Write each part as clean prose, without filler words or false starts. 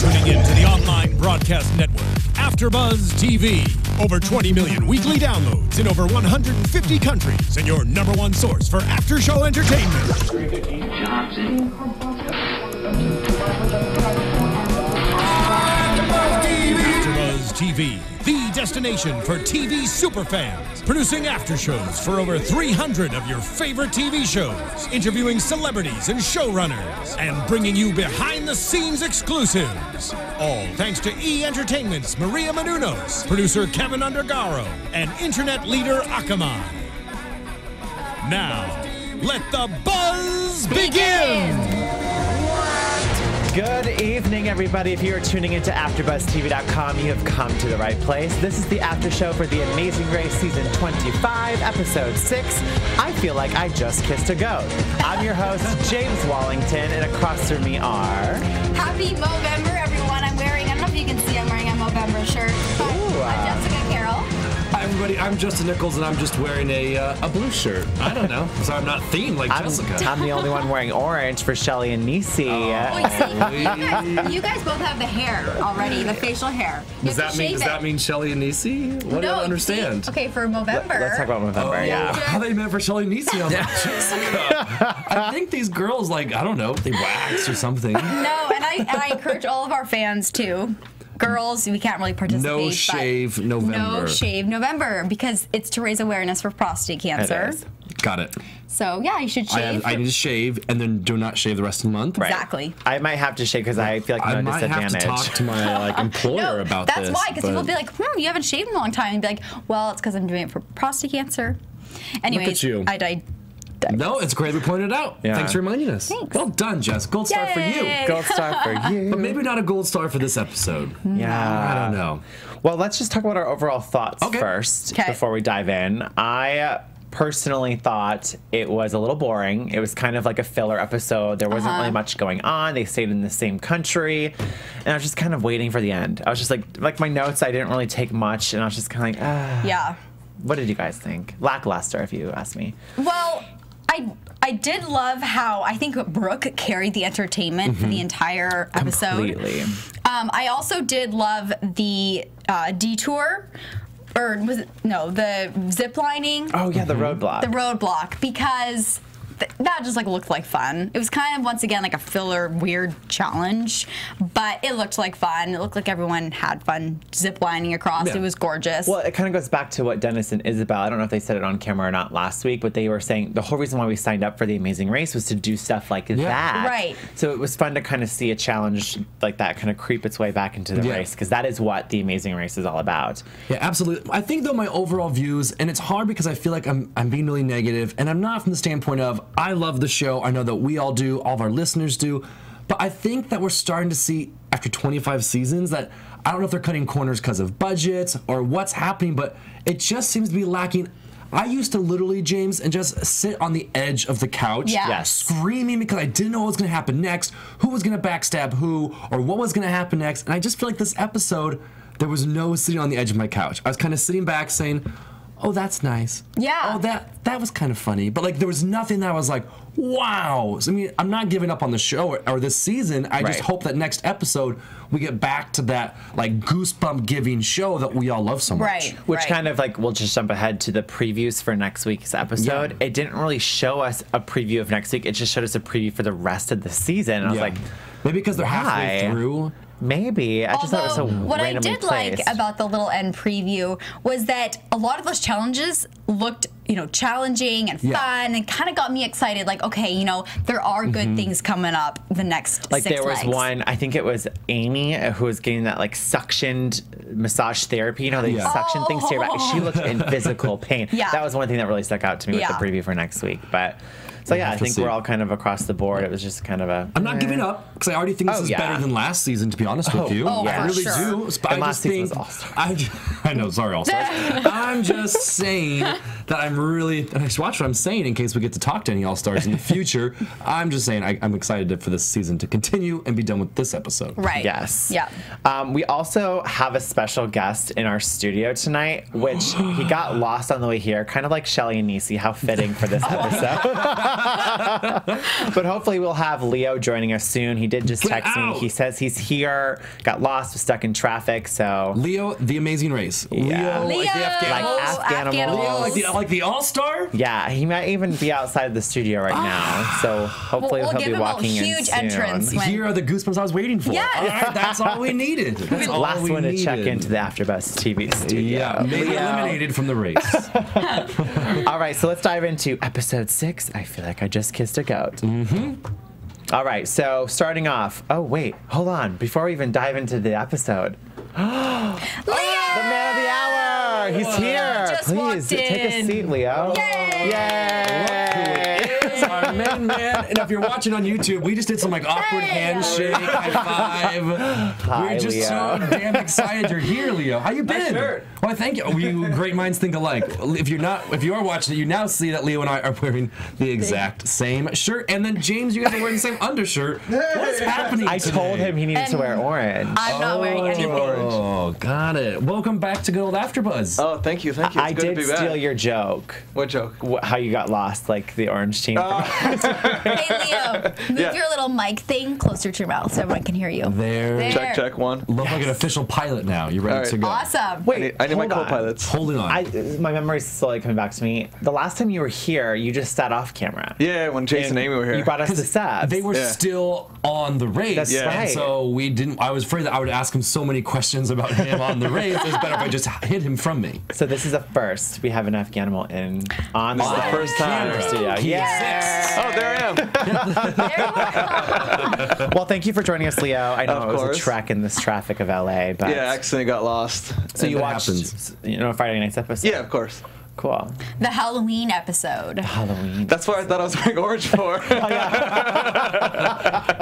tuning in to the online broadcast network, AfterBuzz TV. Over 20 million weekly downloads in over 150 countries, and your number one source for after-show entertainment. AfterBuzz TV, the destination for TV superfans, producing after shows for over 300 of your favorite TV shows, interviewing celebrities and showrunners, and bringing you behind-the-scenes exclusives. All thanks to E! Entertainment's Maria Menounos, producer Kevin Undergaro, and internet leader Akamai. Now, let the buzz begin! Good evening, everybody. If you are tuning into AfterBuzzTV.com, you have come to the right place. This is the after show for The Amazing Race Season 25, Episode 6. I feel like I just kissed a goat. I'm your host, James Wallington, and across from me are... Happy Movember, everyone. I don't know if you can see, I'm wearing a Movember shirt. But I'm Jessica Carroll. Hi, everybody. I'm Justin Nichols, and I'm just wearing a blue shirt. I don't know. So I'm not themed like Jessica. I'm the only one wearing orange for Shelly and Nisi. Wait, see, you guys both have the hair already, the facial hair. Does that mean Shelly and Nisi? What do I understand? Okay, for Movember. Let's talk about Movember, yeah. How they meant for Shelly and Nisi. I was like, Jessica. I think these girls, I don't know, they wax or something. No, and I encourage all of our fans to. Girls, we can't really participate. No shave November. No shave November, because it's to raise awareness for prostate cancer. Got it. So, yeah, you should shave. I need to shave and then do not shave the rest of the month. Right. Exactly. I might have to shave because I feel like I'm at a disadvantage. I might have to talk to my employer about this. That's why, because people will be like, you haven't shaved in a long time. And be like, well, it's because I'm doing it for prostate cancer. Anyways, look at you. I died. No, it's great we pointed out. Yeah. Thanks for reminding us. Thanks. Well done, Jess. Gold star for you. Gold star for you. But maybe not a gold star for this episode. Yeah. I don't know. Well, let's just talk about our overall thoughts first before we dive in. I personally thought it was a little boring. It was kind of like a filler episode. There wasn't really much going on. They stayed in the same country. And I was just kind of waiting for the end. I was just like my notes, I didn't really take much. And I was just kind of like, yeah. What did you guys think? Lackluster, if you ask me. Well, I did love how I think Brooke carried the entertainment for the entire episode. Completely. I also did love the detour, or was it, no, the zip lining. Oh yeah, the roadblock. The roadblock, because that just looked like fun. It was kind of, once again, like a filler weird challenge, but it looked like fun. It looked like everyone had fun zip lining across. Yeah. It was gorgeous. Well, it kind of goes back to what Dennis and Isabel, I don't know if they said it on camera or not last week, but they were saying the whole reason why we signed up for The Amazing Race was to do stuff like that. Right. So it was fun to kind of see a challenge like that kind of creep its way back into the race, because that is what The Amazing Race is all about. Yeah, absolutely. I think, though, my overall views, and it's hard because I feel like I'm being really negative, and I'm not from the standpoint of, I love the show. I know that we all do, all of our listeners do, but I think that we're starting to see, after 25 seasons, that I don't know if they're cutting corners because of budgets or what's happening, but it just seems to be lacking. I used to literally, James, and just sit on the edge of the couch, screaming because I didn't know what was going to happen next, who was going to backstab who, or what was going to happen next, and I just feel like this episode, there was no sitting on the edge of my couch. I was kind of sitting back saying, oh, that's nice. Yeah. Oh, that was kind of funny. But there was nothing that I was like, wow. So, I mean, I'm not giving up on the show or this season. I just hope that next episode we get back to that goosebump giving show that we all love so much. Right. Which kind of we'll just jump ahead to the previews for next week's episode. Yeah. It didn't really show us a preview of next week. It just showed us a preview for the rest of the season. And I was like, maybe because they're halfway through. Maybe. I just thought it was so what I did placed. like about the little end preview was that a lot of those challenges looked, challenging and fun, and kind of got me excited. Like, okay, there are good things coming up the next 6 there was legs. one, I think it was Amy, who was getting that suctioned massage therapy. They suction things to your back. She looked in physical pain. Yeah. That was one thing that really stuck out to me with the preview for next week. But so I think we're all kind of across the board. It was just kind of a. I'm not giving up because I already think this is better than last season. To be honest with you, I really do. But and last season was All-Star. I know, sorry, All-Stars. I'm just saying that I'm really. And I should watch what I'm saying in case we get to talk to any All-Stars in the future. I'm just saying I'm excited for this season to continue and be done with this episode. Right. Yes. Yeah. We also have a special guest in our studio tonight, which he got lost on the way here, kind of like Shelly and Nisi. How fitting for this episode. But hopefully we'll have Leo joining us soon. He did just text me. He says he's here, got lost, was stuck in traffic, so... Leo, the Amazing Race. Yeah. Leo, like the Afghanimals. Leo, like the All-Star? Yeah, he might even be outside the studio right now, so hopefully we'll he'll be walking in soon. huge entrance. Here are the goosebumps I was waiting for. Yes. All right, that's all we needed. That's all Last we one to needed. check into the AfterBuzz TV studio. Yeah, maybe eliminated from the race. All right, so let's dive into episode 6. I feel like I just kissed a goat. All right, so starting off. Oh, wait, hold on. Before we even dive into the episode. Leo! The man of the hour! He's here! Just Please, walked take a in. seat, Leo. Yay! Is our main man. And if you're watching on YouTube, we just did some like awkward handshake, high five. Hi, We're just Leo. so damn excited you're here, Leo. How you been? Sure. Well, thank you. We great minds think alike. If you are watching it, you now see that Leo and I are wearing the exact same shirt. And then James, you guys are wearing the same undershirt. What's happening I today? told him he needed to wear orange. I'm not wearing anything. Oh, got it. Welcome back to good old AfterBuzz. Oh, thank you. It's I good did to be back. steal your joke. What joke? How you got lost, like the orange team. Hey, Leo, move your little mic thing closer to your mouth so everyone can hear you. There. Check one. Look like an official pilot now. You ready All right. to go? Awesome. Wait, I need my hold on. co-pilots. Holding on. My memory's slowly coming back to me. The last time you were here, you just sat off camera. Yeah, when Jason and Amy were here. You brought us to Sabs. They were still on the race. That's Yeah. right. So we didn't. I was afraid that I would ask him so many questions about him on the race. It's better if I just hid him from me. So this is a first. We have an Afghanimal in on This is the live first time. in our studio. Yes. Oh, there I am. Well, thank you for joining us, Leo. I know Of it was course. a trek in this traffic of LA, but Yeah, I accidentally got lost. so you that watched, happens. Friday night's episode. Yeah, of course. Cool. The Halloween episode. Halloween. That's what I thought I was wearing orange for.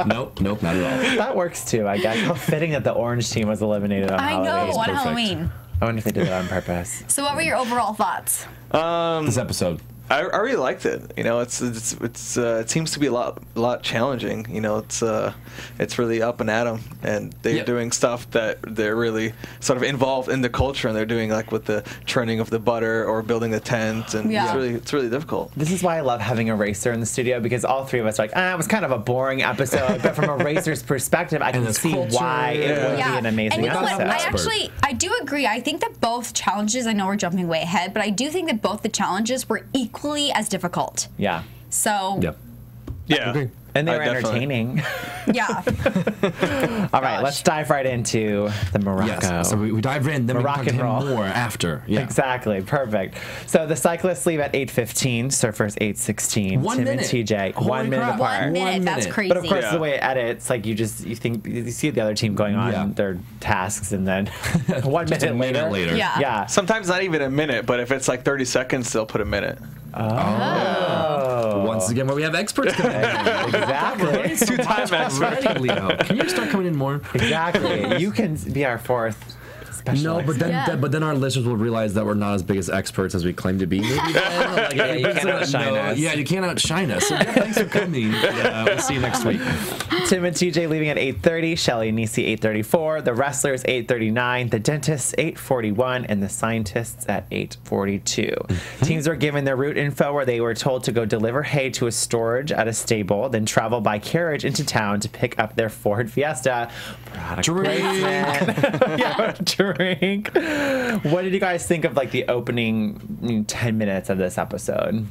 Nope, not at all. That works too, I guess. How fitting that the orange team was eliminated on I Halloween. know, on perfect. Halloween. I wonder if they did that on purpose. So what were your overall thoughts? This episode. I really liked it. You know, it seems to be a lot challenging. You know, it's really up and at 'em, and they're doing stuff that they're really sort of involved in the culture, and they're doing like with the churning of the butter or building the tent, and it's really difficult. This is why I love having a racer in the studio, because all three of us are like, it was kind of a boring episode, but from a racer's perspective, I can it's see culture. why it would be an amazing and you know episode. what? I do agree. I think that both challenges, I know we're jumping way ahead, but I do think that both the challenges were equally as difficult. Yeah. So, Yeah. Okay. And they were definitely. entertaining. yeah. All right, let's dive right into the Morocco. Yes. So we dive in, then we Rock talk to and him roll. more after. Yeah. Exactly, perfect. So the cyclists leave at 8:15, surfers 8:16. 1 Tim minute. and TJ, Holy 1 minute crap. apart. 1 minute. That's minute. crazy. But of course, Yeah. the way it edits, like you see the other team going on their tasks, and then 1 Just a minute minute later. Yeah. Yeah. Sometimes not even a minute, but if it's like 30 seconds, they'll put a minute. Once again, where we have experts coming in. Exactly. Two-time expert. Already, Leo. Can you start coming in more? Exactly. You can be our fourth special. No, but then, Yeah. but then our listeners will realize that we're not as big as experts as we claim to be. Maybe then, like, Yeah, you can't outshine us. Yeah, you can't outshine us. So thanks for coming. We'll see you next week. Tim and TJ leaving at 8:30, Shelly and Nisi 8:34, the wrestlers 8:39, the dentists 8:41, and the scientists at 8:42. Teams were given their route info, where they were told to go deliver hay to a storage at a stable, then travel by carriage into town to pick up their Ford Fiesta. Product placement. Yeah, drink. What did you guys think of like the opening 10 minutes of this episode?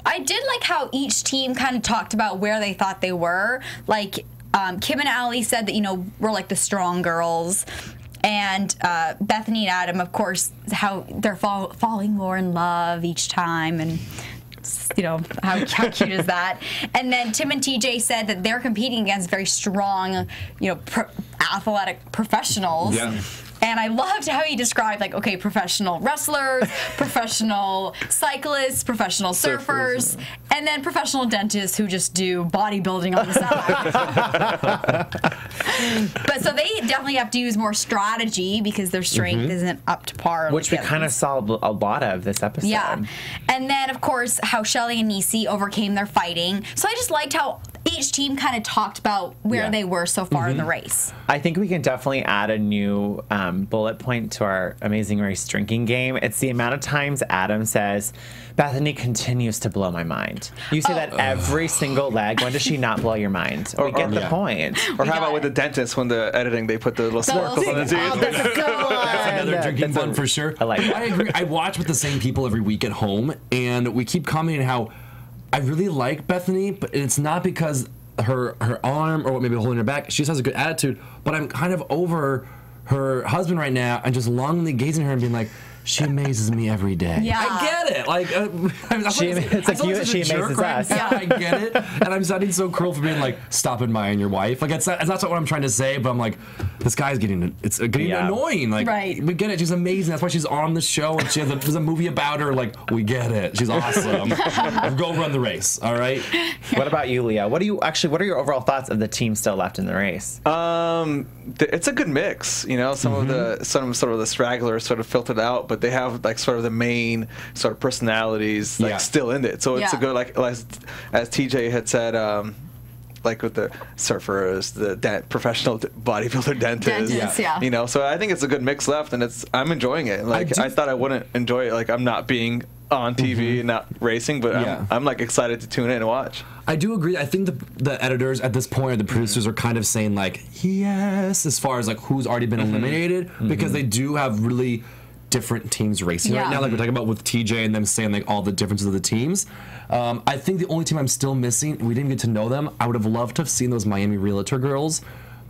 I did like how each team kind of talked about where they thought they were. Like, Kim and Allie said that, we're like the strong girls. And Bethany and Adam, of course, how they're falling more in love each time. And, how cute is that? And then Tim and TJ said that they're competing against very strong, athletic professionals. Yeah. And I loved how he described, professional wrestlers, professional cyclists, professional surfers, and then professional dentists who just do bodybuilding on the side. But so they definitely have to use more strategy because their strength isn't up to par. Which we kind of saw a lot of this episode. Yeah. And then, of course, how Shelly and Nisi overcame their fighting. So I just liked how each team kind of talked about where they were so far in the race. I think we can definitely add a new bullet point to our Amazing Race drinking game. It's the amount of times Adam says, Bethany continues to blow my mind. You say that every single leg. When does she not blow your mind? We get the point. Or how about with the dentist, when the editing, they put the little sparkles on the teeth? Oh, that's a good one. That's another drinking fun for sure. I like that. I agree. I watch with the same people every week at home, and we keep commenting how I really like Bethany, but it's not because her arm or what maybe holding her back. She just has a good attitude, but I'm kind of over her husband right now and just longingly gazing at her and being like, she amazes me every day. Yeah. I get it. Like, she amazes us. Yeah, I get it. And I'm sounding so cruel for being like, stop admiring your wife. Like, that's not what I'm trying to say, but I'm like, this guy's getting annoying. Like, we get it. She's amazing. That's why she's on the show, and there's a movie about her. Like, we get it. She's awesome. Go run the race. All right. What about you, Leo? What are your overall thoughts of the team still left in the race? It's a good mix. You know, some of the stragglers sort of filtered out, but they have like sort of the main sort of personalities like still in it. So it's a good, like as TJ had said, like with the surfers, the professional bodybuilder dentist, you know. So I think it's a good mix left, and I'm enjoying it. Like I thought I wouldn't enjoy it. Like I'm not being on TV and not racing, but I'm like excited to tune in and watch. I do agree. I think the editors at this point, or the producers, are kind of saying like yes, as far as like who's already been eliminated, because they do have really different teams racing right now, like we're talking about with TJ and them saying like all the differences of the teams. I think the only team I'm still missing, we didn't get to know them. I would have loved to have seen those Miami Realtor girls,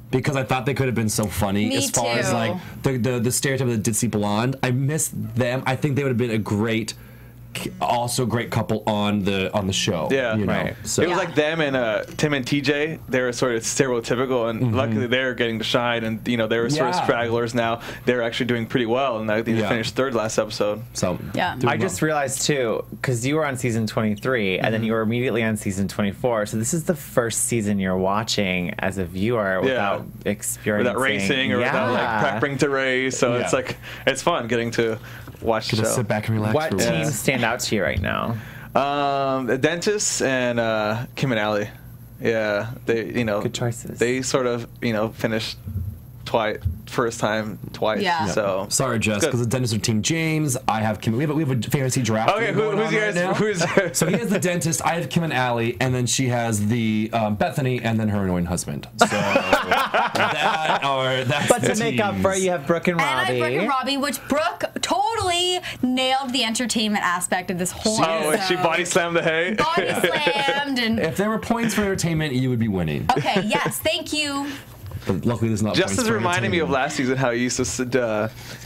because I thought they could have been so funny. Me as far too. as like the stereotype of the ditzy blonde. I miss them. I think they would have been a great couple on the show. Yeah, you know? right. So it was like them and Tim and TJ. They were sort of stereotypical, and luckily they're getting to shine. And you know, they were sort of stragglers now. They're actually doing pretty well, and I think they finished third last episode. So I just realized too, because you were on season 23, and then you were immediately on season 24. So this is the first season you're watching as a viewer without experiencing, without racing or without like prepping to race. So it's like it's fun getting to watch the show. Sit back and relax. What teams stand out to you right now? The dentist and Kim and Allie. Yeah, they good choices. They sort of finished first time twice. Yeah. So sorry, Jess, because the dentist are Team James. I have Kim. We have a fantasy draft. Okay, who's yours? Right so he has the dentist. I have Kim and Allie, and then she has the Bethany, and then her annoying husband. So that's. But to make up for it, you have Brooke and Robbie. And I have Brooke and Robbie, which Brooke totally nailed the entertainment aspect of this whole episode. She body slammed the hay. Body slammed, and if there were points for entertainment, you would be winning. Okay, yes, thank you. But luckily, there's not. Just as reminding me of last season, how you used to sit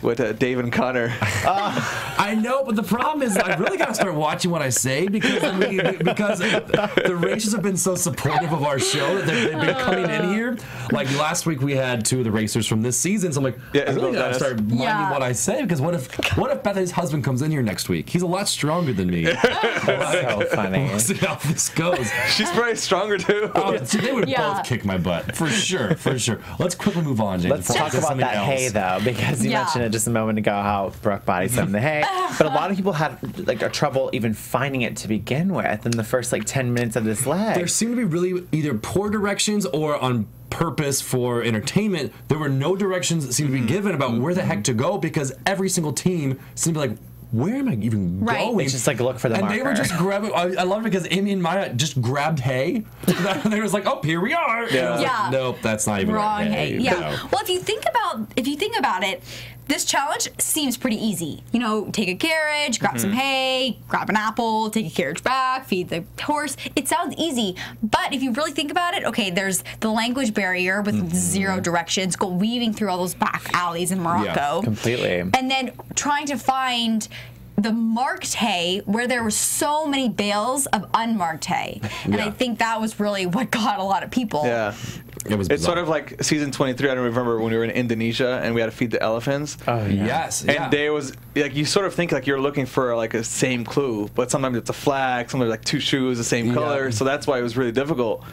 with Dave and Connor. I know, but the problem is, I really got to start watching what I say, because the racers have been so supportive of our show that they've been coming in here. Like last week, we had two of the racers from this season, so I'm like, I really got to start minding what I say, because what if Bethany's husband comes in here next week? He's a lot stronger than me. So funny. We'll see how this goes. She's probably stronger too. They would both kick my butt for sure. Let's quickly move on, James. Let's talk about that hay, though, because you mentioned it just a moment ago how Brooke body slammed the hay. But a lot of people had like a trouble even finding it to begin with in the first like 10 minutes of this leg. There seemed to be really either poor directions or on purpose for entertainment. There were no directions that seemed to be given about where the heck to go, because every single team seemed to be like, where am I even going? It's just like look for the marker. And they were just grabbing. I love it because Amy and Maya just grabbed hay. And they was like, "Oh, here we are." Like, nope, that's not even wrong hay. Yeah. No. Well, if you think about it, this challenge seems pretty easy. You know, take a carriage, grab some hay, grab an apple, take a carriage back, feed the horse. It sounds easy, but if you really think about it, okay, there's the language barrier with zero directions, weaving through all those back alleys in Morocco. Yeah, completely. And then trying to find the marked hay where there were so many bales of unmarked hay. And I think that was really what got a lot of people. Yeah. It's sort of like season 23. I don't remember when we were in Indonesia and we had to feed the elephants. Oh, yes. And there was, like, you sort of think like you're looking for like a same clue, but sometimes it's a flag, sometimes like two shoes, the same color. So that's why it was really difficult.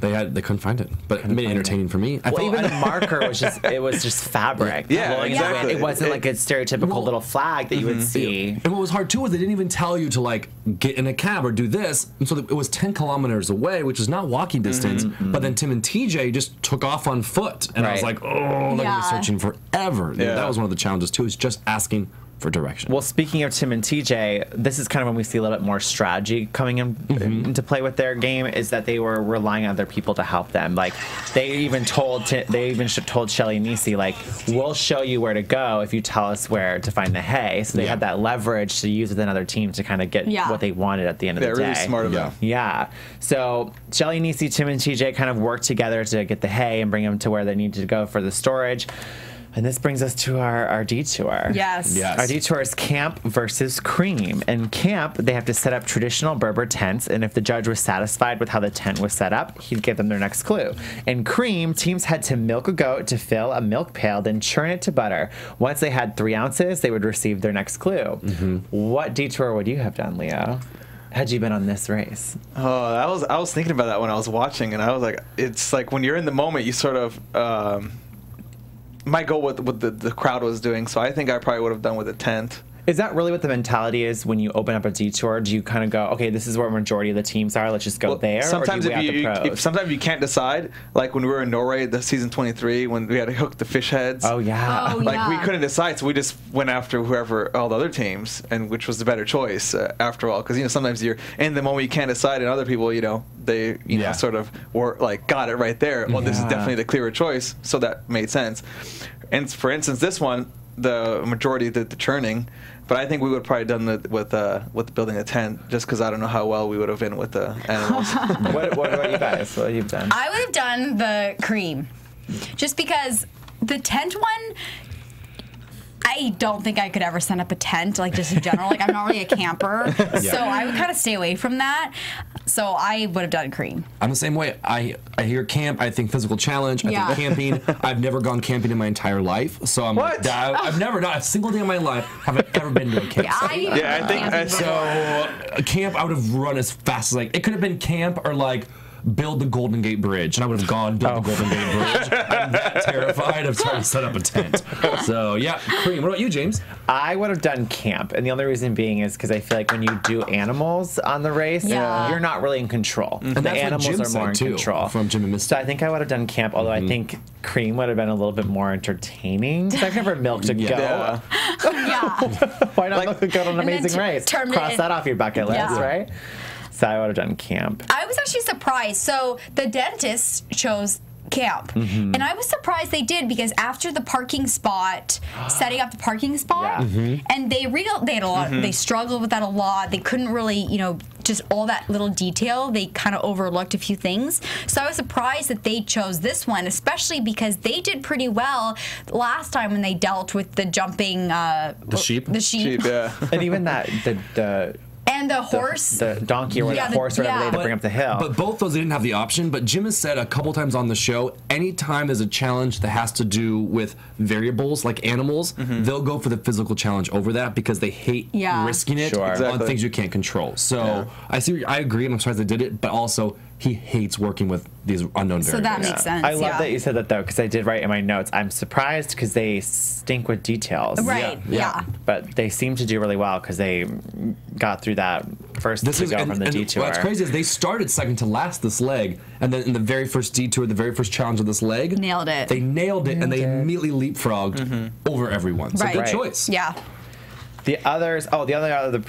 They couldn't find it, but it made it entertaining for me. Even the marker was just fabric. Yeah, exactly. It wasn't like a stereotypical little flag that you would see. And what was hard too was they didn't even tell you to like get in a cab or do this, and so it was 10 kilometers away, which is not walking distance. But then Tim and TJ just took off on foot, and I was like, oh, they're gonna be searching forever. Yeah. That was one of the challenges too, is just asking for direction. Well, speaking of Tim and TJ, this is kind of when we see a little bit more strategy coming into play with their game, is that they were relying on other people to help them. Like, they even told Shelly and Niecy, like, we'll show you where to go if you tell us where to find the hay. So they had that leverage to use with another team to kind of get what they wanted at the end of the day. They're really smart about it. Yeah. So Shelly, Niecy, Tim, and TJ kind of worked together to get the hay and bring them to where they needed to go for the storage. And this brings us to our detour. Yes. Our detour is camp versus cream. In camp, they have to set up traditional Berber tents, and if the judge was satisfied with how the tent was set up, he'd give them their next clue. In cream, teams had to milk a goat to fill a milk pail, then churn it to butter. Once they had 3 ounces, they would receive their next clue. What detour would you have done, Leo? Had you been on this race? Oh, I was thinking about that when I was watching, and I was like, it's like when you're in the moment, you sort of might go with what the crowd was doing. So I think I probably would have done with a tent. Is that really what the mentality is when you open up a detour? Do you kind of go, okay, this is where a majority of the teams are, let's just go there? Sometimes sometimes you can't decide. Like when we were in Norway, the season 23, when we had to hook the fish heads. Oh yeah. We couldn't decide, so we just went after all the other teams, and which was the better choice after all. Because sometimes you're in the moment you can't decide, and other people they sort of were like got it right there. Well, this is definitely the clearer choice, so that made sense. And for instance, this one, the majority did the churning, but I think we would have probably done it with building a tent, just because I don't know how well we would have been with the animals. What about you guys? What have you done? I would have done the cream, just because the tent one, I don't think I could ever set up a tent, like just in general. Like I'm not really a camper, so I would kind of stay away from that. So I would have done cream. I'm the same way. I hear camp, I think physical challenge, I think camping. I've never gone camping in my entire life, so I've never done a single day in my life have I ever been to a campsite. I think so. Camp, I would have run as fast as it could have been camp or like build the Golden Gate Bridge, and I would have gone build the Golden Gate Bridge. I'm that terrified of trying to set up a tent. So yeah, cream. What about you, James? I would have done camp, and the only reason being is because I feel like when you do animals on the race, you're not really in control. And the that's animals what Jim are more in too, control. From Jim and Misty. So I think I would have done camp, although I think cream would have been a little bit more entertaining. Because I've never milked a goat. Why not milk a goat on an amazing race? Cross that off your bucket list, right? So I would have done camp. I was actually surprised. So the dentist chose camp, and I was surprised they did, because after the parking spot, setting up the parking spot, and they had a lot. They struggled with that a lot. They couldn't really, just all that little detail. They kind of overlooked a few things. So I was surprised that they chose this one, especially because they did pretty well last time when they dealt with the jumping the sheep. The sheep, and even the. And the horse. The donkey or the horse or whatever they had to bring up the hill. But both those, they didn't have the option. But Jim has said a couple times on the show, anytime there's a challenge that has to do with variables like animals, they'll go for the physical challenge over that because they hate risking it on things you can't control. So I agree, and I'm surprised they did it. But also, he hates working with these unknown variables. So that makes sense. I love that you said that, though, because I did write in my notes, I'm surprised because they stink with details. Right, But they seem to do really well because they got through that first from the detour. What's crazy is they started second to last this leg, and then in the very first detour, the very first challenge of this leg, nailed it. They nailed it, and they immediately leapfrogged over everyone. So good choice. Yeah. The other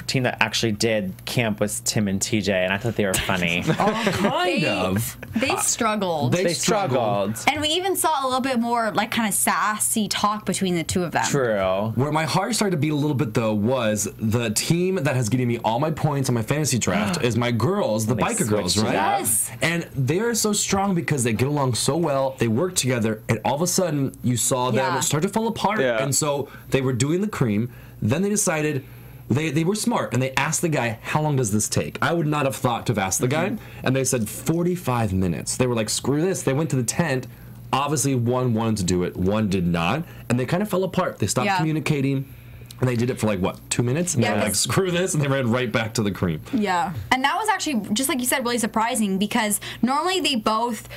team that actually did camp was Tim and TJ, and I thought they were funny. Kind of. They struggled. They struggled. And we even saw a little bit more, like, kind of sassy talk between the two of them. True. Where my heart started to beat a little bit, though, was the team that has given me all my points on my fantasy draft is my girls, the biker girls, right? Yes. And they are so strong because they get along so well, they work together, and all of a sudden, you saw them start to fall apart. Yeah. And so they were doing the cream. Then they decided, they were smart, and they asked the guy, how long does this take? I would not have thought to have asked the guy, and they said 45 minutes. They were like, screw this. They went to the tent. Obviously, one wanted to do it, one did not, and they kind of fell apart. They stopped communicating. And they did it for like, what, 2 minutes? And they were like, screw this, and they ran right back to the cream. Yeah. And that was actually, just like you said, really surprising because normally they both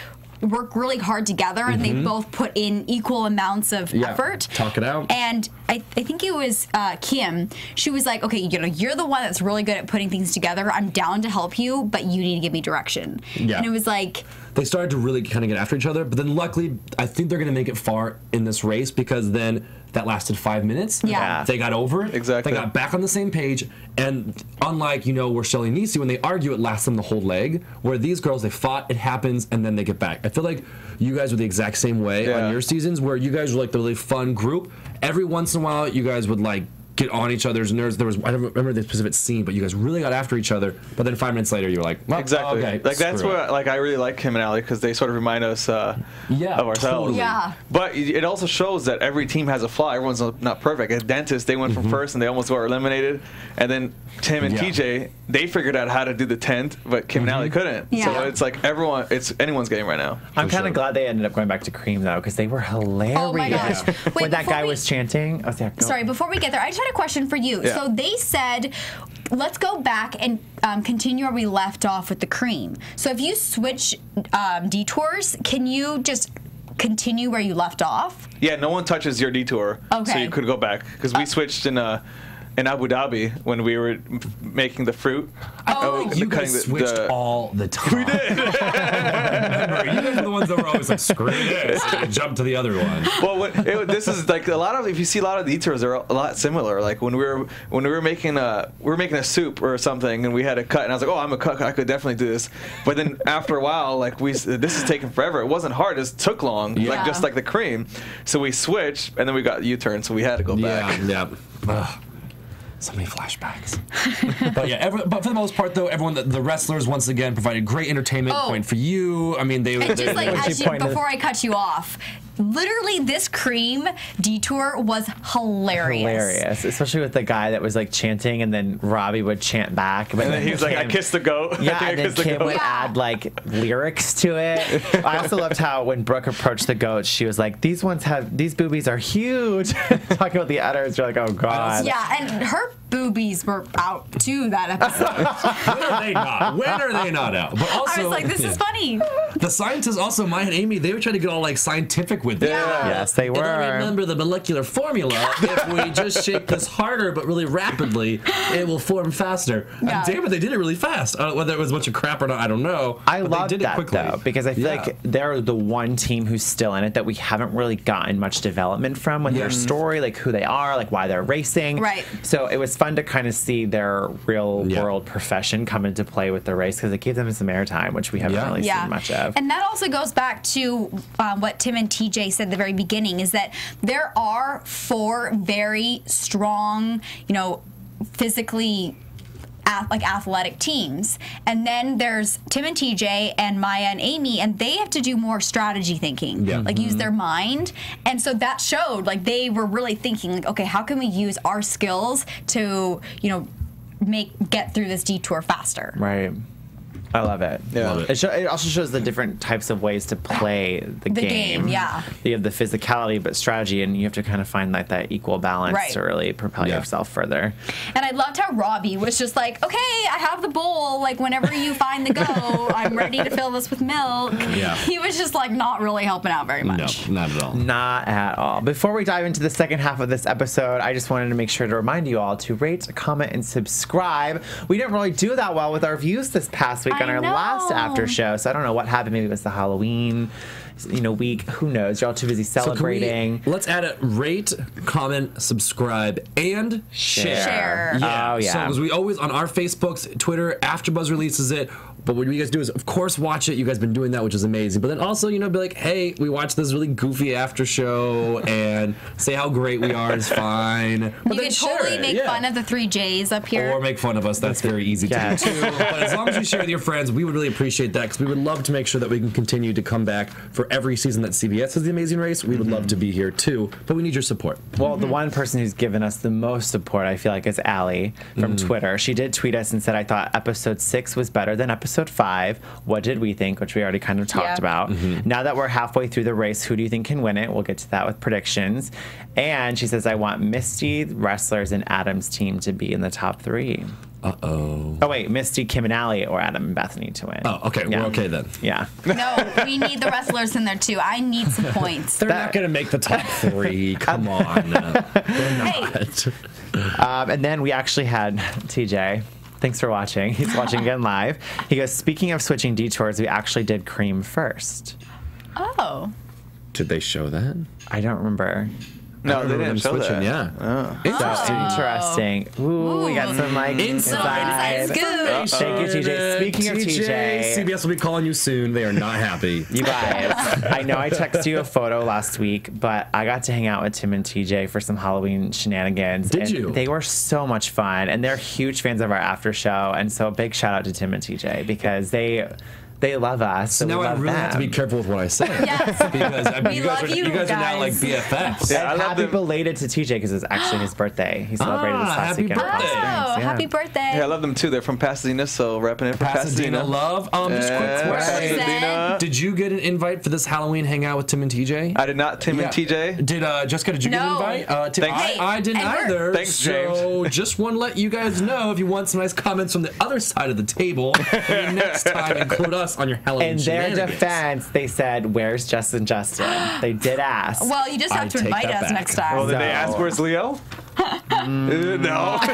work really hard together and they both put in equal amounts of effort. Talk it out. And I think it was Kim. She was like, okay, you're the one that's really good at putting things together. I'm down to help you, but you need to give me direction. Yeah. And it was like... They started to really kind of get after each other, but then luckily, I think they're going to make it far in this race because then that lasted 5 minutes. Yeah. They got over it. Exactly. They got back on the same page, and unlike, where Shelley and Niecy, when they argue, it lasts them the whole leg, where these girls, they fought, it happens, and then they get back. I feel like you guys were the exact same way on your seasons, where you guys were like the really fun group. Every once in a while, you guys would like get on each other's nerves. There was, I don't remember the specific scene, but you guys really got after each other. But then 5 minutes later, you were like, well, exactly. Okay, like that's what I really like Kim and Allie because they sort of remind us of ourselves. Totally. Yeah. But it also shows that every team has a flaw. Everyone's not perfect. At Dentist, they went from first and they almost got eliminated. And then Tim and TJ, they figured out how to do the 10th, but Kim and Allie couldn't. Yeah. So it's like it's anyone's game right now. I'm kind of glad they ended up going back to cream though, because they were hilarious. Oh my gosh! Wait, when that guy was chanting. Oh, yeah, sorry, before we get there, I just had a question for you. Yeah. So they said, let's go back and continue where we left off with the cream. So if you switch detours, can you just continue where you left off? Yeah, no one touches your detour, so you could go back because we switched in Abu Dhabi when we were making the fruit. You guys switched all the time. We did. Remember, you guys are the ones that were always like, screw this, and jump to the other one. Well, this is like a lot of. If you see a lot of detours, they're a lot similar. Like when we were making a soup or something, and we had a cut, and I was like, oh, I'm a cook, I could definitely do this. But then after a while, like this is taking forever. It wasn't hard, it just took long, like just like the cream. So we switched, and then we got U-turn, so we had to go back. Yeah. So many flashbacks. But for the most part, though, the wrestlers once again provided great entertainment. Point for you. I mean, before I cut you off, literally this cream detour was hilarious. Especially with the guy that was like chanting, and then Robbie would chant back. But and then he was like, "I kissed the goat." Yeah, and then Kim would add like lyrics to it. I also loved how when Brooke approached the goat, she was like, "These boobies are huge." Talking about the udders, you're like, "Oh God." Yeah, and her boobies were out too that episode. When are they not? When are they not out? But also, I was like, this is funny. The scientists also, Maya and Amy, they were trying to get all like scientific with it. Yeah. Yes, they were. And I remember the molecular formula. If we just shake this harder but really rapidly, it will form faster. Yeah. And damn it, they did it really fast. Whether it was a bunch of crap or not, I don't know. I loved that though, because I feel like they're the one team who's still in it that we haven't really gotten much development from with their story, like who they are, like why they're racing. Right. So it was fun to kind of see their real world profession come into play with the race because it gave them some airtime, which we haven't really seen much of. And that also goes back to what Tim and TJ said at the very beginning, is that there are 4 very strong, physically athletic teams, and then there's Tim and TJ and Maya and Amy, and they have to do more strategy thinking, use their mind. And so that showed, like, they were really thinking, like, okay, how can we use our skills to get through this detour faster? Right. I love it. Yeah. Love it. It also shows the different types of ways to play the game. Yeah. You have the physicality, but strategy, and you have to kind of find like that equal balance to really propel yourself further. And I loved how Robbie was just like, okay, I have the bowl. Like, whenever you find the goat, I'm ready to fill this with milk. Yeah. He was just like not really helping out very much. No, not at all. Not at all. Before we dive into the second half of this episode, I just wanted to make sure to remind you all to rate, comment, and subscribe. We didn't really do that well with our views this past week on our last after show, so I don't know what happened. Maybe it was the Halloween week. Who knows? You're all too busy celebrating. So let's add a rate, comment, subscribe, and share. Yeah. Oh, yeah. So, because we always, on our Facebooks, Twitter, AfterBuzz releases it. But what you guys do is, of course, watch it. You guys have been doing that, which is amazing. But then also, be like, hey, we watched this really goofy after show, and say how great we are is fine. But you can totally make fun of the 3 J's up here. Or make fun of us. That's very easy to do, too. But as long as you share with your friends, we would really appreciate that, because we would love to make sure that we can continue to come back for for every season that CBS has The Amazing Race, we would love to be here too, but we need your support. Well, the one person who's given us the most support, I feel like, is Allie from Twitter. She did tweet us and said, I thought episode 6 was better than episode 5. What did we think? Which we already kind of talked about. Now that we're halfway through the race, who do you think can win it? We'll get to that with predictions. And she says, I want Misty, wrestlers, and Adam's team to be in the top 3. Uh-oh. Oh, wait. Misty, Kim, and Allie, or Adam and Bethany to win. Oh, okay. Yeah. We're okay then. Yeah. No, we need the wrestlers in there, too. I need some points. They're not going to make the top 3. Come on. They're not. And then we actually had TJ. Thanks for watching. He's watching again live. He goes, speaking of switching detours, we actually did cream first. Oh. Did they show that? I don't remember. No, they didn't show that. Yeah. Oh. Interesting. Ooh, we got some like inside scoop. Thank you, TJ. Speaking of TJ, CBS will be calling you soon. They are not happy. You guys, I know I texted you a photo last week, but I got to hang out with Tim and TJ for some Halloween shenanigans. Did you? They were so much fun, and they're huge fans of our after show. And so, big shout out to Tim and TJ because they love us. So now I really have to be careful with what I say. Yes. Because I mean, you guys are now like BFFs. Yeah, I happy belated to TJ because it's actually his birthday. He celebrated this last weekend. Happy birthday. Yeah, I love them too. They're from Pasadena, so repping it for Pasadena. Love. Just quick question. Did you get an invite for this Halloween hangout with Tim and TJ? I did not. Tim and TJ. Did Jessica? Did you get an invite? I didn't either. Thanks, James. So just want to let you guys know if you want some nice comments from the other side of the table, maybe next time include us on your Halloween In their defense, they said, "Where's Justin? They did ask. Well, you just have to invite us next time. Well, did they ask where's Leo? No. You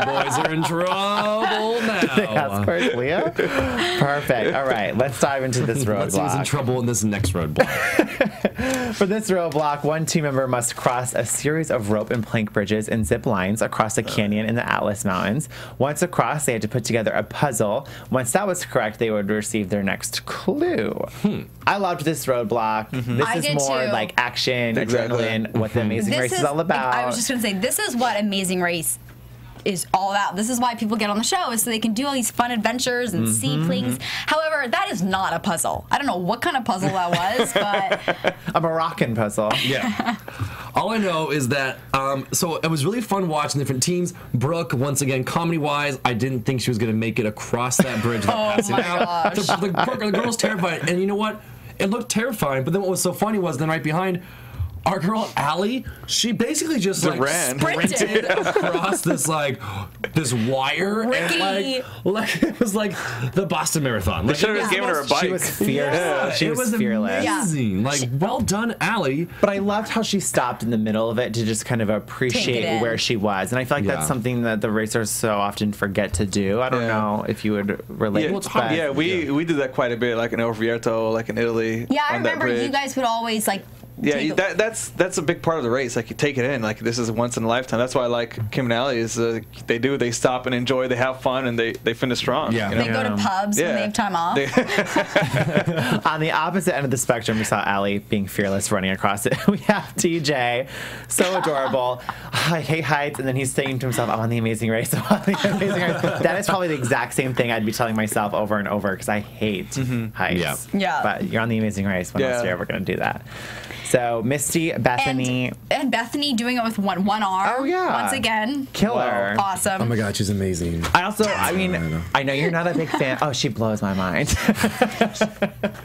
boys are in trouble now. They ask where's Leo? Perfect. All right, let's dive into this roadblock. Let's see who's in trouble in this next roadblock. For this roadblock, one team member must cross a series of rope and plank bridges and zip lines across a canyon in the Atlas Mountains. Once across, they had to put together a puzzle. Once that was correct, they would receive their next clue. I loved this roadblock. This is more like action, adrenaline, what the Amazing Race is all about. I was just going to say, this is what Amazing Race is all about. This is why people get on the show, is so they can do all these fun adventures and see things. However, that is not a puzzle. I don't know what kind of puzzle that was, but a Moroccan puzzle. Yeah. All I know is that, so it was really fun watching different teams. Brooke, once again, comedy-wise, I didn't think she was going to make it across that bridge without passing out. The girl was terrified, and you know what? It looked terrifying, but then what was so funny was then right behind, our girl Allie, she basically just like sprinted across this wire, and like it was like the Boston Marathon. They should have just given her a bike. She was fierce. Yeah. She was fearless. Amazing. Like, well done, Allie. But I loved how she stopped in the middle of it to just kind of appreciate where she was, and I feel like that's something that the racers so often forget to do. I don't know if you would relate. Yeah, we did that quite a bit, like in Orvieto, like in Italy. Yeah, I remember you guys would always like. Yeah, that's a big part of the race. Like, you take it in. Like, this is once in a lifetime. That's why I like Kim and Allie is they stop and enjoy, they have fun, and they finish strong. Yeah, you know? They go to pubs when they have time off. On the opposite end of the spectrum, we saw Allie being fearless, running across it. We have TJ, so adorable. I hate heights, and then he's saying to himself, "I'm on the Amazing Race. I'm on the Amazing Race." That is probably the exact same thing I'd be telling myself over and over because I hate heights. Yeah. But you're on the Amazing Race. When else are you ever going to do that? So Misty, Bethany, and Bethany doing it with one arm. Oh yeah, once again, killer, awesome. Oh my God, she's amazing. I mean, I know you're not a big fan. Oh, she blows my mind.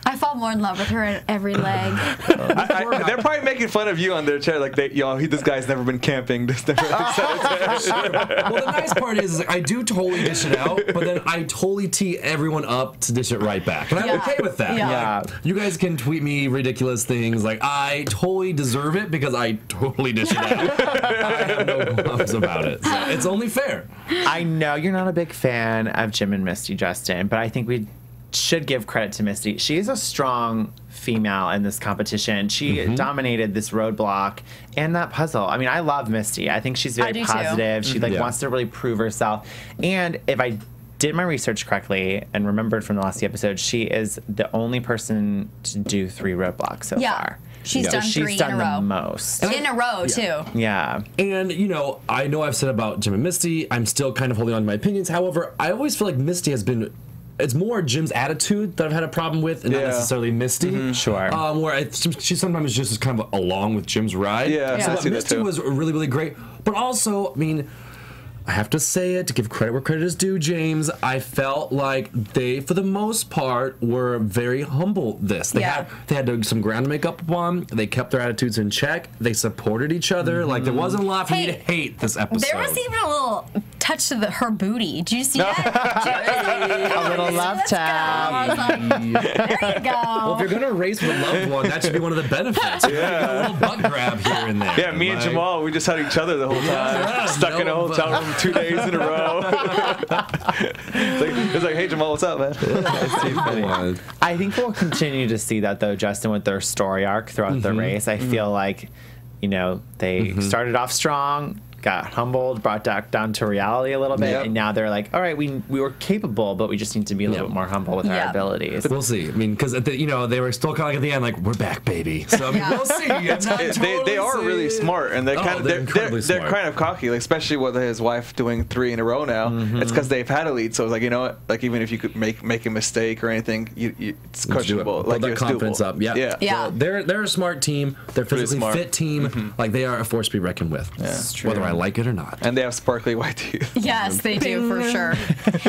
I fall more in love with her at every leg. They're probably making fun of you on their chair, like this guy's never been camping. Well, the nice part is I do totally dish it out, but then I totally tee everyone up to dish it right back, and I'm okay with that. Yeah. Like, you guys can tweet me ridiculous things, like I totally deserve it because I totally dish it out. I have no qualms about it. So it's only fair. I know you're not a big fan of Jim and Misty, Justin, but I think we should give credit to Misty. She is a strong female in this competition. She dominated this roadblock and that puzzle. I mean, I love Misty. I think she's very positive. She wants to really prove herself. And if I did my research correctly and remembered from the last episode, she is the only person to do 3 roadblocks so far. She's done 3 in a row. The most. In a row, too. Yeah. And, I know I've said about Jim and Misty, I'm still kind of holding on to my opinions. However, I always feel like Misty has been it's more Jim's attitude that I've had a problem with, and not necessarily Misty. Sure. Where she sometimes just is kind of along with Jim's ride. Yeah. So Misty was really, really great. But also, I mean, I have to say it, to give credit where credit is due, James, I felt like they, for the most part, were very humble They had some ground to make up on. They kept their attitudes in check. They supported each other. Like, there wasn't a lot for me to hate this episode. There was even a little touch to her booty. Did you see that? A little love tap. There you go. Well, if you're going to race with a loved one, that should be one of the benefits. A little butt grab here and there. Yeah, me and Jamal, we just had each other the whole time. Stuck in a hotel room 2 days in a row. It's like, hey, Jamal, what's up, man? It's too funny. I think we'll continue to see that, though, Justin, with their story arc throughout the race. I feel like, they started off strong, got humbled, brought down to reality a little bit, and now they're like, all right, we were capable, but we just need to be a little bit more humble with our abilities. We'll see. I mean, because they were still kind of at the end like, we're back, baby. So I mean, we'll see. They are really smart, and they're kind of cocky, like, especially with his wife doing 3 in a row now. It's because they've had a lead, so it's like, you know what? Like, even if you could make a mistake or anything, it's questionable. Like, that confidence up. Yeah. So they're a smart team. They're a physically fit team. Like, they are a force to be reckoned with. It's whether I like it or not. And they have sparkly white teeth. Yes, they do, for sure.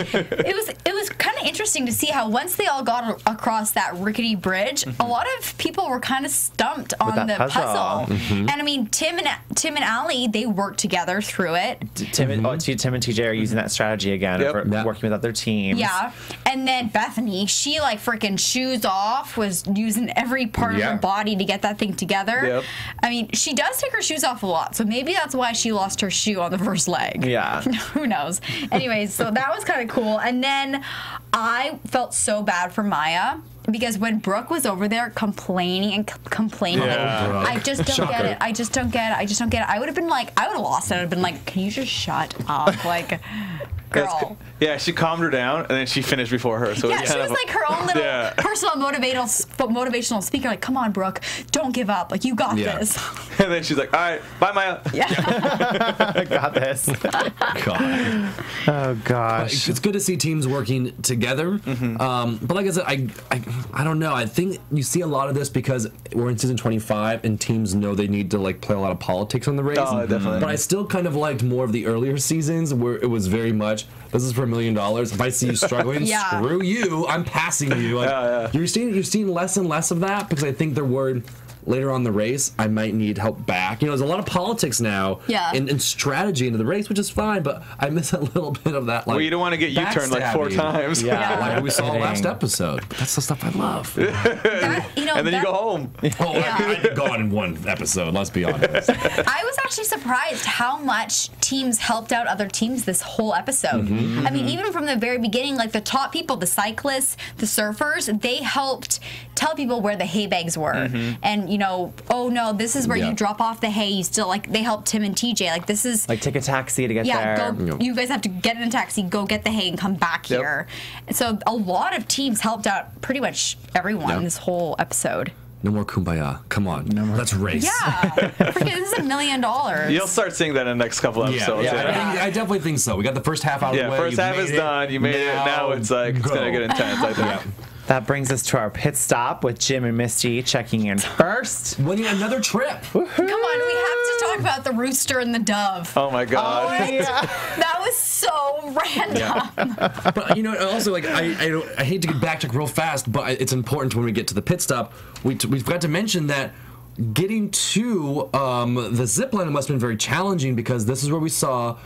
It was kind of interesting to see how once they all got across that rickety bridge, a lot of people were kind of stumped on the puzzle. And I mean, Tim and Allie, they worked together through it. Tim and TJ are using that strategy again, working with other teams. Yeah. And then Bethany, she like freaking shoes off, was using every part of her body to get that thing together. I mean, she does take her shoes off a lot, so maybe that's why she lost her shoe on the first leg. Yeah. Who knows? Anyways, so that was kind of cool. And then I felt so bad for Maya, because when Brooke was over there complaining, I just don't get it. I just don't get it. I would have been like, I would have lost it. I would have been like, can you just shut up? Like, girl. Yeah, she calmed her down, and then she finished before her. So she was like her own little personal motivational speaker. Like, come on, Brooke, don't give up. Like, you got this. And then she's like, all right, bye, Maya. I got this. God. Oh, gosh. It's good to see teams working together. But like I said, I don't know. I think you see a lot of this because we're in season 25, and teams know they need to like play a lot of politics on the race. Oh, definitely. But I still kind of liked more of the earlier seasons where it was very much, this is for $1 million. If I see you struggling, screw you. I'm passing you. Like, you're seeing less and less of that, because I think they're worried later on in the race I might need help back. There's a lot of politics now and strategy into the race, which is fine, but I miss a little bit of that. Like, well, you don't want to get U-turned like 4 times. Like we saw last episode. But that's the stuff I love. And then you go home. I did go on in one episode, let's be honest. I was actually surprised how much teams helped out other teams this whole episode. I mean, even from the very beginning, like the top people, the cyclists, the surfers, they helped tell people where the hay bags were. And, oh no, this is where you drop off the hay. You still, like, they helped Tim and TJ. Like, this is... Like, take a taxi to get there. You guys have to get in a taxi, go get the hay, and come back here. So a lot of teams helped out pretty much everyone in this whole episode. No more kumbaya. Come on. Let's race. Yeah. Freaking, this is $1 million. You'll start seeing that in the next couple episodes. I definitely think so. We got the first half out of the way. First half is done. You made it. Now it's like, it's going to get intense, I think. That brings us to our pit stop with Jim and Misty checking in first. Winning another trip. Come on, we have to talk about the rooster and the dove. Oh my God. That was so random. But also, like, I hate to get backtrack real fast, but it's important when we get to the pit stop. We forgot to mention that getting to the zip line must have been very challenging, because this is where we saw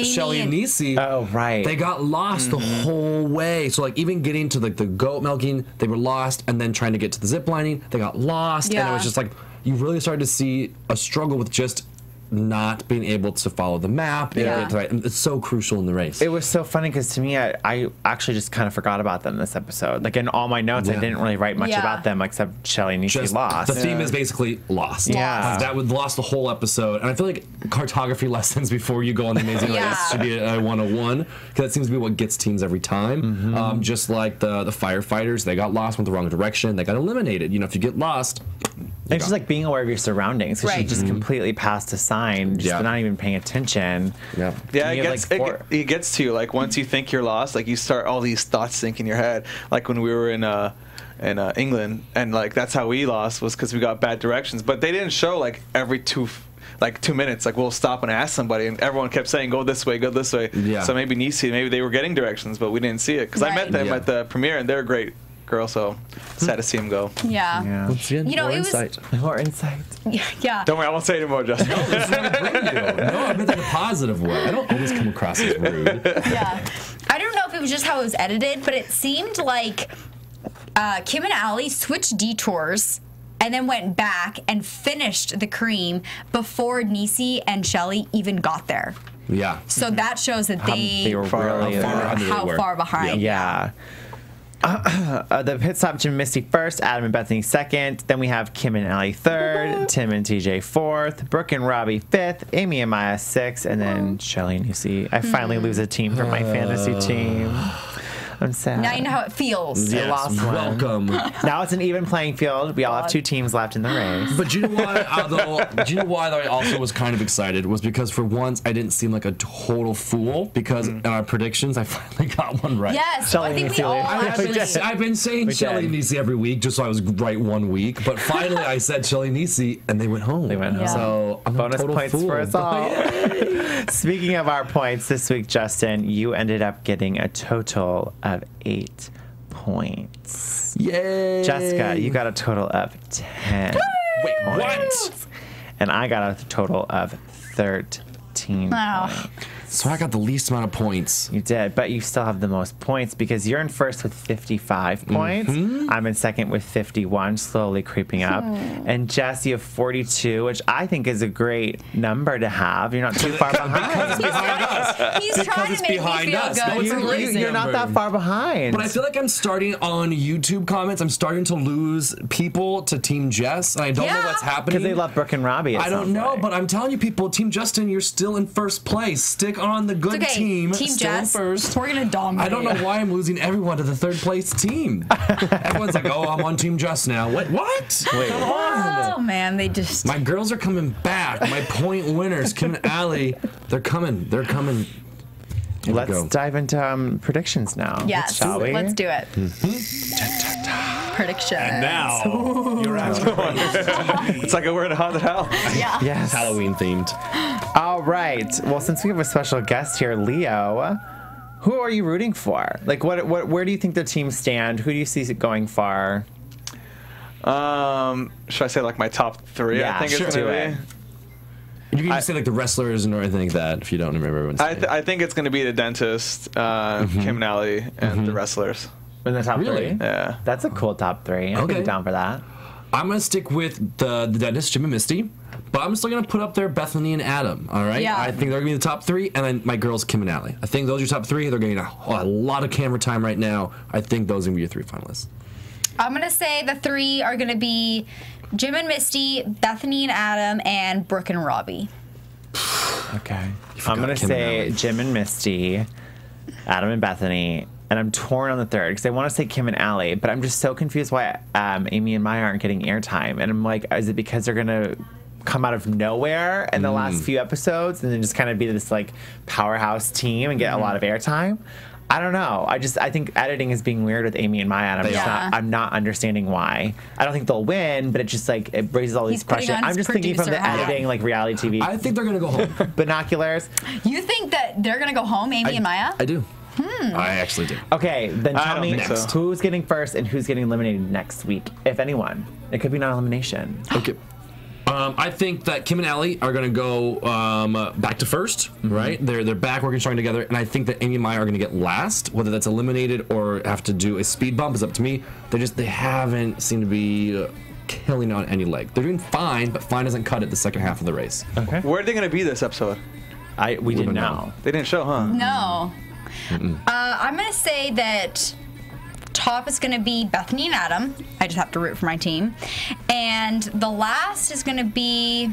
Shelly and Nisi. Oh, right. They got lost the whole way. So, like, even getting to the goat milking, they were lost, and then trying to get to the zip lining, they got lost, and it was just like, you really started to see a struggle with just not being able to follow the map. And it's so crucial in the race. It was so funny because to me, I actually just kind of forgot about them this episode. Like, in all my notes, I didn't really write much about them except Shelly and Nishi lost. The theme is basically lost. Yeah. That would lost the whole episode. And I feel like cartography lessons before you go on the Amazing Race should be a 101, because that seems to be what gets teams every time. Just like the firefighters, they got lost, went the wrong direction, they got eliminated. If you get lost, It's just like being aware of your surroundings. Because she just completely passed a sign, just not even paying attention. Yeah, it gets to you. Like once you think you're lost, like you start all these thoughts think in your head. Like when we were in England, and like that's how we lost, was because we got bad directions. But they didn't show like every 2 minutes, like we'll stop and ask somebody, and everyone kept saying go this way. Yeah. So maybe Nisi, maybe they were getting directions, but we didn't see it because I met them at the premiere, and they're a great girl, so sad to see him go. Yeah. You know, more insight. Yeah. Don't worry, I won't say anymore, Justin. No, I meant that in a positive way. I don't always come across as rude. Yeah. I don't know if it was just how it was edited, but it seemed like Kim and Ali switched detours and then went back and finished the cream before Nisi and Shelley even got there. Yeah. So that shows that they were really how far behind. Yeah. The pit stop, Jim and Misty first, Adam and Bethany second. Then we have Kim and Ali third, Tim and TJ fourth, Brooke and Robbie fifth, Amy and Maya sixth, and then Shelley and Nisi. I finally lose a team for my fantasy team. I'm sad. Now you know how it feels. Yes, lost one. Welcome. Now it's an even playing field. We all have 2 teams left in the race. But do you know why I also was kind of excited was because for once I didn't seem like a total fool because in our predictions I finally got one right. Yes, Shelley I think Nisi. we all actually. I've been saying Shelley and Nisi every week just so I was right one week, but finally I said Shelley and Nisi and they went home. So I'm bonus a total points fool. for us all. Speaking of our points this week, Justin, you ended up getting a total of 8 points. Yay! Jessica, you got a total of 10 Wait, points. what? And I got a total of 13 points. So I got the least amount of points. You did, but you still have the most points because you're in first with 55 points. I'm in second with 51, slowly creeping up. And Jess, you have 42, which I think is a great number to have. You're not too far behind. Because it's behind us. He's trying to make me feel good. You're not that far behind. But I feel like I'm starting on YouTube comments. I'm starting to lose people to Team Jess, and I don't know what's happening. Because they love Brooke and Robbie. I don't know, but I'm telling you people, Team Justin, you're still in first place. Stick on the good team. Team still Jess, in first. we're going to dominate. I don't know why I'm losing everyone to the third place team. Everyone's like, oh, I'm on Team Jess now. What? Wait, come on. Oh, man, they just... My girls are coming back. My point winners, Kim and Ali, they're coming. Let's dive into predictions now. Yes, shall we? Let's do it. Predictions. And now, you're It's like we're in a haunted house. Yeah. Yes. Halloween themed. All right. Well, since we have a special guest here, Leo, who are you rooting for? Like, where do you think the teams stand? Who do you see going far? Should I say like my top 3? Yeah, I think it's do gonna it. You can just say like the wrestlers or anything like that if you don't remember everyone's name. I think it's gonna be the dentist, Kim and Ali, and the wrestlers. In the top 3? Yeah. That's a cool top 3. I'm pretty down for that. I'm going to stick with the dentist, Jim and Misty, but I'm still going to put up there Bethany and Adam, all right? Yeah. I think they're going to be the top 3, and then my girls, Kim and Ali. I think those are your top 3. They're getting a lot of camera time right now. I think those are going to be your 3 finalists. I'm going to say the 3 are going to be Jim and Misty, Bethany and Adam, and Brooke and Robbie. Okay. I'm going to say Jim and Misty, Adam and Bethany, and I'm torn on the 3rd because I want to say Kim and Ali, but I'm just so confused why Amy and Maya aren't getting airtime. And I'm like, is it because they're going to come out of nowhere in the last few episodes and then just kind of be this like powerhouse team and get a lot of airtime? I don't know. I think editing is being weird with Amy and Maya, and I'm not understanding why. I don't think they'll win, but it just like it raises all these questions. I'm just thinking from the editing, like reality TV. I think they're gonna go home. Binoculars. You think that they're gonna go home, Amy and Maya? I do. I actually do. Okay, then tell me next. who's getting first and who's getting eliminated next week, if anyone. It could be non-elimination. Okay. I think that Kim and Ali are going to go back to first, right? They're back working strong together, and I think that Amy and Maya are going to get last. Whether that's eliminated or have to do a speed bump is up to me. They haven't seemed to be killing on any leg. They're doing fine, but fine doesn't cut it the second half of the race. Okay. Where are they going to be this episode? We didn't know. They didn't show, huh? No. I'm going to say that top is going to be Bethany and Adam. I just have to root for my team. And the last is going to be...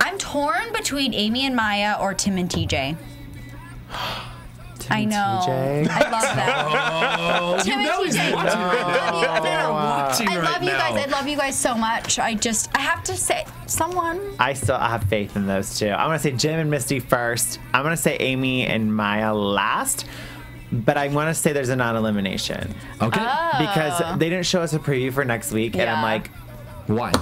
I'm torn between Amy and Maya or Tim and TJ. I know. TJ. I love that. You know he's watching right now. I love you guys. I love you guys so much. I have to say, someone. I still have faith in those two. I'm going to say Jim and Misty first. I'm going to say Amy and Maya last. But I want to say there's a non-elimination. Okay. Oh. Because they didn't show us a preview for next week. And I'm like, why?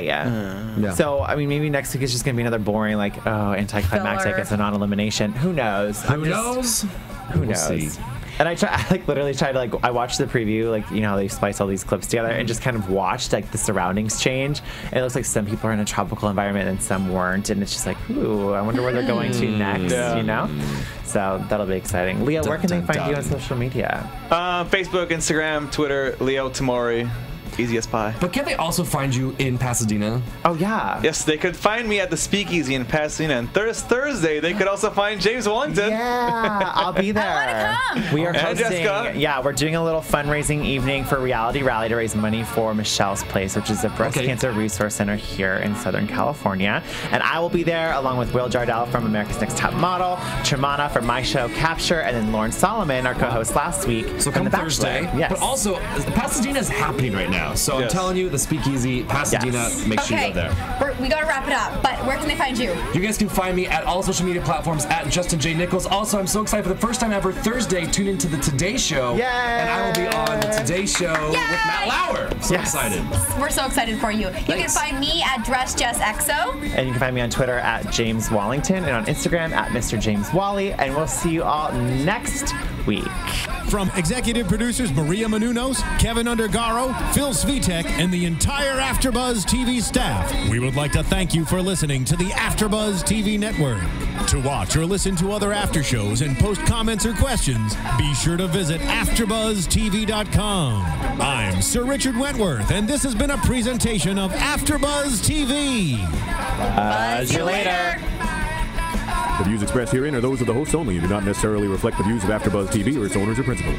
Yeah. So, I mean, maybe next week is just going to be another boring, like, anticlimactic. It's a non-elimination. Who knows? Who knows? Who knows? See. And I literally tried to, I watched the preview, how they splice all these clips together and just kind of watched, the surroundings change. And it looks like some people are in a tropical environment and some weren't. And it's just like, ooh, I wonder where they're going to next, you know? So that'll be exciting. Leo, where can they find you on social media? Facebook, Instagram, Twitter, Leo Temory. Easy as pie. But can't they also find you in Pasadena? Oh, yeah. Yes, they could find me at the Speakeasy in Pasadena. And Thursday, they could also find James Wallington. Yeah, I'll be there. I want to come. We are hosting, Jessica. Yeah, we're doing a little fundraising evening for Reality Rally to raise money for Michelle's Place, which is a breast cancer resource center here in Southern California. And I will be there along with Will Jardell from America's Next Top Model, Tremana from my show Capture, and then Lauren Solomon, our co-host last week. So come Thursday. Yes. But also, Pasadena is happening right now. So I'm telling you, the Speakeasy, Pasadena, make sure you go there. We got to wrap it up, but where can they find you? You guys can find me at all social media platforms at Justin J. Nichols. Also, I'm so excited for the first time ever, Thursday, tune into the Today Show. Yay! And I will be on the Today Show with Matt Lauer. So excited. We're so excited for you. You can find me at DressJessXO. And you can find me on Twitter at James Wallington and on Instagram at Mr. James Wally. And we'll see you all next week. From executive producers Maria Menounos, Kevin Undergaro, Phil Svitek, and the entire AfterBuzz TV staff, we would like to thank you for listening to the AfterBuzz TV network. To watch or listen to other after shows and post comments or questions, be sure to visit AfterBuzzTV.com. I'm Sir Richard Wentworth, and this has been a presentation of AfterBuzz TV. See you later. The views expressed herein are those of the hosts only and do not necessarily reflect the views of AfterBuzz TV or its owners or principals.